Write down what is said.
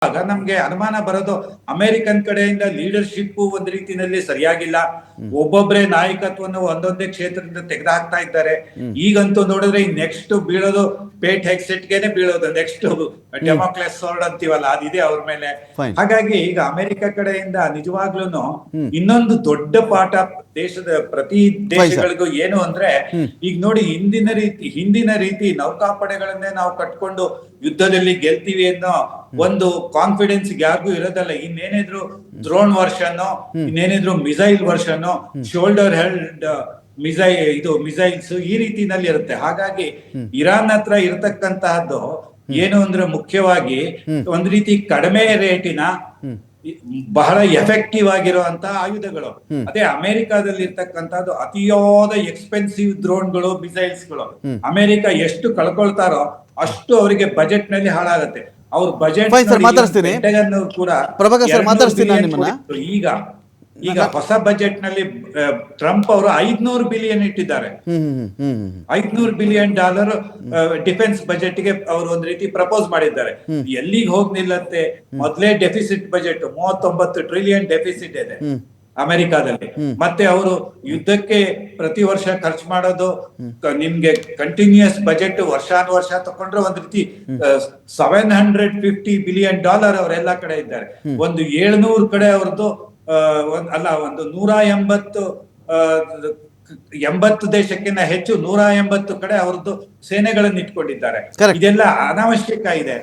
ಆಗ ನಮ್ಗೆ ಅನುಮಾನ ಬರೋದು ಅಮೆರಿಕನ್ ಕಡೆಯಿಂದ ಲೀಡರ್ಶಿಪ್ ಒಂದ್ ರೀತಿನಲ್ಲಿ ಸರಿಯಾಗಿಲ್ಲ. ಒಬ್ಬೊಬ್ರೆ ನಾಯಕತ್ವವನ್ನು ಒಂದೊಂದೇ ಕ್ಷೇತ್ರದಿಂದ ತೆಗೆದುಹಾಕ್ತಾ ಇದ್ದಾರೆ. ಈಗಂತೂ ನೋಡಿದ್ರೆ ಈ ನೆಕ್ಸ್ಟ್ ಬೀಳೋದು ಪೇಟ್ ಹೆಗ್ಸೆಟ್ಗೆನೆ ಬೀಳೋದು. ನೆಕ್ಸ್ಟ್ ಡೆಮೋಕ್ರೆಸ್ ಸೋರ್ಡ್ ಅಂತೀವಲ್ಲ, ಅದಿದೆ ಅವ್ರ ಮೇಲೆ. Fine. ಹಾಗಾಗಿ ಈಗ ಅಮೆರಿಕ ಕಡೆಯಿಂದ ನಿಜವಾಗ್ಲೂನು ಇನ್ನೊಂದು ದೊಡ್ಡ ಪಾಠ ದೇಶದ ಪ್ರತಿ ದೇಶಗಳಿಗೂ ಏನು ಅಂದ್ರೆ, ಈಗ ನೋಡಿ ಹಿಂದಿನ ರೀತಿ ನೌಕಾಪಡೆಗಳನ್ನೇ ನಾವು ಕಟ್ಕೊಂಡು ಯುದ್ಧದಲ್ಲಿ ಗೆಲ್ತೀವಿ ಅನ್ನೋ ಒಂದು ಕಾನ್ಫಿಡೆನ್ಸ್ ಯಾರಿಗೂ ಇರೋದಲ್ಲ. ಇನ್ನೇನಿದ್ರು ಡ್ರೋನ್ ವರ್ಷನ್, ಇನ್ನೇನಿದ್ರು missile version, shoulder held missiles ಈ ರೀತಿನಲ್ಲಿ ಇರುತ್ತೆ. ಹಾಗಾಗಿ ಇರಾನ್ ಹತ್ರ ಇರತಕ್ಕಂತಹದ್ದು ಏನು ಅಂದ್ರೆ ಮುಖ್ಯವಾಗಿ ಒಂದ್ ರೀತಿ ಕಡಿಮೆ ರೇಟಿನ ಬಹಳ ಎಫೆಕ್ಟಿವ್ ಆಗಿರುವಂತ ಆಯುಧಗಳು. ಅದೇ ಅಮೆರಿಕಾದಲ್ಲಿ ಇರ್ತಕ್ಕಂಥದ್ದು ಅತಿಯಾದ ಎಕ್ಸ್ಪೆನ್ಸಿವ್ ಡ್ರೋನ್ಗಳು, ಮಿಸೈಲ್ಸ್ಗಳು. ಅಮೆರಿಕ ಎಷ್ಟು ಕಳ್ಕೊಳ್ತಾರೋ ಅಷ್ಟು ಅವರಿಗೆ ಬಜೆಟ್ ನಲ್ಲಿ ಹಾಳಾಗತ್ತೆ. ಅವ್ರ ಬಜೆಟ್ ಕೂಡ ಪ್ರಭಾಕರ್ ಸರ್ ಮಾತಾಡ್ತೀನಿ ನಿಮ್ಮನ್ನ. ಈಗ ಹೊಸ ಬಜೆಟ್ ನಲ್ಲಿ ಟ್ರಂಪ್ ಅವರು 500 ಬಿಲಿಯನ್ ಇಟ್ಟಿದ್ದಾರೆ. $500 ಬಿಲಿಯನ್ ಡಿಫೆನ್ಸ್ ಬಜೆಟ್ ಗೆ ಅವರು ಒಂದ್ ರೀತಿ ಪ್ರಪೋಸ್ ಮಾಡಿದ್ದಾರೆ. ಎಲ್ಲಿಗೆ ಹೋಗ್ ನಿಲ್ಲತ್ತೆ? ಮೊದಲೇ ಡೆಫಿಸಿಟ್ ಬಜೆಟ್ 39 ಟ್ರಿಲಿಯನ್ ಡೆಫಿಸಿಟ್ ಇದೆ ಅಮೆರಿಕಾದಲ್ಲಿ. ಮತ್ತೆ ಅವರು ಯುದ್ಧಕ್ಕೆ ಪ್ರತಿ ವರ್ಷ ಖರ್ಚು ಮಾಡೋದು, ನಿಮ್ಗೆ ಕಂಟಿನ್ಯೂಸ್ ಬಜೆಟ್ ವರ್ಷಾನುವರ್ಷ ತಕೊಂಡ್ರೆ ಒಂದ್ ರೀತಿ $750 ಬಿಲಿಯನ್ ಅವರೆಲ್ಲಾ ಕಡೆ ಇದ್ದಾರೆ. ಒಂದು 700 ಕಡೆ ಅವ್ರದ್ದು ಒಂದು 180 ದೇಶಕ್ಕಿಂತ ಹೆಚ್ಚು 180 ಕಡೆ ಅವ್ರದ್ದು ಸೇನೆಗಳನ್ನು ಇಟ್ಕೊಂಡಿದ್ದಾರೆ. ಇದೆಲ್ಲ ಅನಾವಶ್ಯಕ ಇದೆ.